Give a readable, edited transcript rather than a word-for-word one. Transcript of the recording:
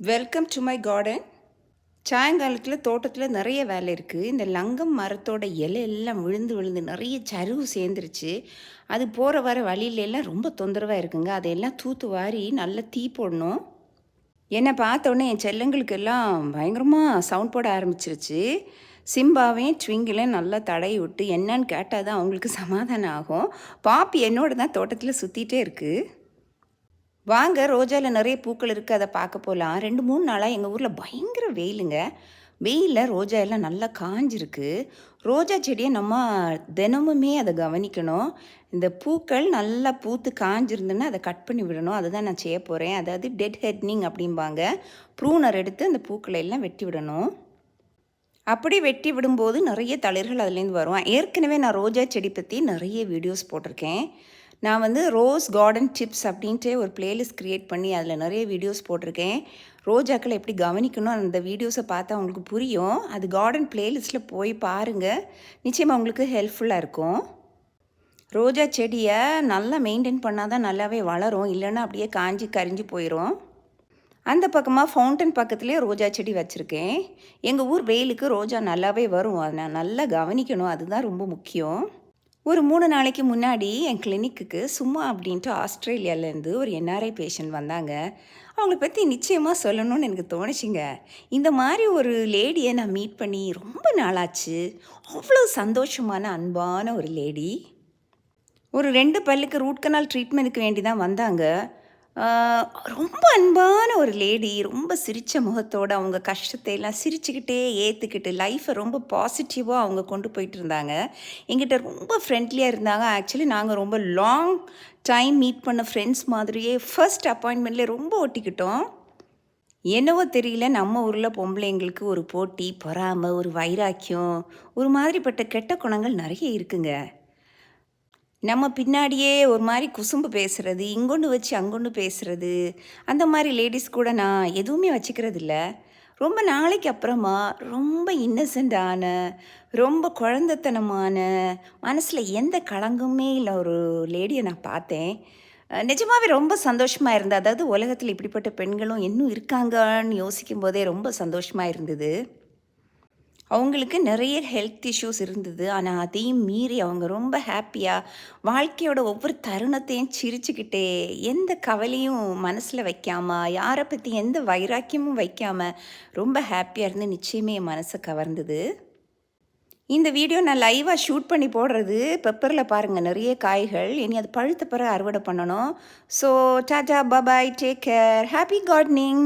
Welcome to my garden. சாயங்காலத்தில் தோட்டத்தில் நிறைய வேலை இருக்குது. இந்த லங்கம் மரத்தோட இலை எல்லாம் விழுந்து விழுந்து நிறைய சருகு சேர்ந்துருச்சு. அது போகிற வர வழியிலெல்லாம் ரொம்ப தொந்தரவாக இருக்குங்க. அதையெல்லாம் தூத்து வாரி நல்லா தீ போடணும். என்னை பார்த்தோன்னே என் செல்லங்களுக்கெல்லாம் பயங்கரமாக சவுண்ட் போட ஆரம்பிச்சிருச்சு. சிம்பாவையும் ட்விங்கிலையும் நல்லா தடவி விட்டு என்னன்னு கேட்டால் தான் அவங்களுக்கு சமாதானம் ஆகும். பாப்பி என்னோட தான் தோட்டத்தில் சுற்றிட்டே இருக்குது. வாங்க, ரோஜாவில் நிறைய பூக்கள் இருக்குது, அதை பார்க்க போகலாம். 2-3 நாளாக எங்கள் ஊரில் பயங்கர வெயிலுங்க. வெயிலில் ரோஜா எல்லாம் நல்லா காஞ்சிருக்கு. ரோஜா செடியை நம்ம தினமுமே அதை கவனிக்கணும். இந்த பூக்கள் நல்லா பூத்து காஞ்சிருந்துன்னா அதை கட் பண்ணி விடணும். அதை தான் நான் செய்ய போகிறேன். அதாவது டெட் ஹெட்னிங் அப்படிம்பாங்க. ப்ரூனர் எடுத்து அந்த பூக்களை எல்லாம் வெட்டி விடணும். அப்படி வெட்டி விடும்போது நிறைய தளிர்கள் அதுலேருந்து வரும். ஏற்கனவே நான் ரோஜா செடி பற்றி நிறைய வீடியோஸ் போட்டிருக்கேன். நான் ரோஸ் கார்டன் டிப்ஸ் அப்படின்ட்டு ஒரு பிளேலிஸ்ட் க்ரியேட் பண்ணி அதில் நிறைய வீடியோஸ் போட்டிருக்கேன். ரோஜாக்களை எப்படி கவனிக்கணும் அந்த வீடியோஸை பார்த்தா உங்களுக்கு புரியும். அது கார்டன் பிளேலிஸ்ட்டில் போய் பாருங்கள், நிச்சயமாக உங்களுக்கு ஹெல்ப்ஃபுல்லாக இருக்கும். ரோஜா செடியை நல்லா மெயின்டைன் பண்ணால் தான் நல்லாவே வளரும், இல்லைன்னா அப்படியே காஞ்சி கரிஞ்சு போயிடும். அந்த பக்கமாக ஃபவுண்டன் பக்கத்துலேயே ரோஜா செடி வச்சுருக்கேன். எங்கள் ஊர் வெயிலுக்கு ரோஜா நல்லாவே வரும், அதை நான் நல்லா கவனிக்கணும், அதுதான் ரொம்ப முக்கியம். ஒரு 3 நாளைக்கு முன்னாடி என் கிளினிக்குக்கு சும்மா அப்படின்ட்டு ஆஸ்திரேலியாவிலேருந்து ஒரு என்ஆர்ஐ பேஷண்ட் வந்தாங்க. அவங்கள பற்றி நிச்சயமாக சொல்லணும்னு எனக்கு தோணுச்சுங்க. இந்த மாதிரி ஒரு லேடியை நான் மீட் பண்ணி ரொம்ப நாளாச்சு. அவ்வளோ சந்தோஷமான அன்பான ஒரு லேடி. ஒரு 2 பல்லுக்கு ரூட் கனால் ட்ரீட்மெண்ட்டுக்கு வேண்டி தான் வந்தாங்க. ரொம்ப அன்பான ஒரு லேடி, ரொம்ப சிரித்த முகத்தோடு அவங்க கஷ்டத்தை எல்லாம் சிரிச்சுக்கிட்டே ஏற்றுக்கிட்டு லைஃப்பை ரொம்ப பாசிட்டிவாக அவங்க கொண்டு போயிட்டு இருந்தாங்க. எங்கிட்ட ரொம்ப ஃப்ரெண்ட்லியாக இருந்தாங்க. ஆக்சுவலி நாங்கள் ரொம்ப லாங் டைம் மீட் பண்ண ஃப்ரெண்ட்ஸ் மாதிரியே ஃபர்ஸ்ட் அப்பாயின்மெண்ட்லேயே ரொம்ப ஒட்டிக்கிட்டோம். என்னவோ தெரியல, நம்ம ஊரில் பொம்பளைங்களுக்கு ஒரு போட்டி, பொறாமை, ஒரு வைராக்கியம், ஒரு மாதிரிப்பட்ட கெட்ட குணங்கள் நிறைய இருக்குங்க. நம்ம பின்னாடியே ஒரு மாதிரி குசும்பு பேசுகிறது, இங்கொன்று வச்சு அங்கொன்று பேசுகிறது, அந்த மாதிரி லேடிஸ் கூட நான் எதுவுமே வச்சுக்கிறது இல்லை. ரொம்ப நாளைக்கு அப்புறமா ரொம்ப இன்னசென்டான, ரொம்ப குழந்தைத்தனமான, மனசில் எந்த களங்கமே இல்லை ஒரு லேடியை நான் பார்த்தேன். நிஜமாகவே ரொம்ப சந்தோஷமாக இருந்தது. அதாவது உலகத்தில் இப்படிப்பட்ட பெண்களும் இன்னும் இருக்காங்கன்னு யோசிக்கும் போதே ரொம்ப சந்தோஷமாக இருந்தது. அவங்களுக்கு நிறைய ஹெல்த் இஷ்யூஸ் இருந்தது. ஆனால் அதையும் மீறி அவங்க ரொம்ப ஹாப்பியாக வாழ்க்கையோட ஒவ்வொரு தருணத்தையும் சிரிச்சுக்கிட்டே, எந்த கவலையும் மனசில் வைக்காமல், யாரை பற்றி எந்த வைராக்கியமும் வைக்காமல் ரொம்ப ஹாப்பியாக இருந்து நிச்சயமே என் மனசை கவர்ந்தது. இந்த வீடியோ நான் லைவாக ஷூட் பண்ணி போடுறது. பெப்பரில் பாருங்கள் நிறைய காய்கள். இனி அது பழுத்த பிறகு அறுவடை பண்ணணும். ஸோ டாடா, பாய், டேக் கேர், ஹாப்பி கார்டனிங்.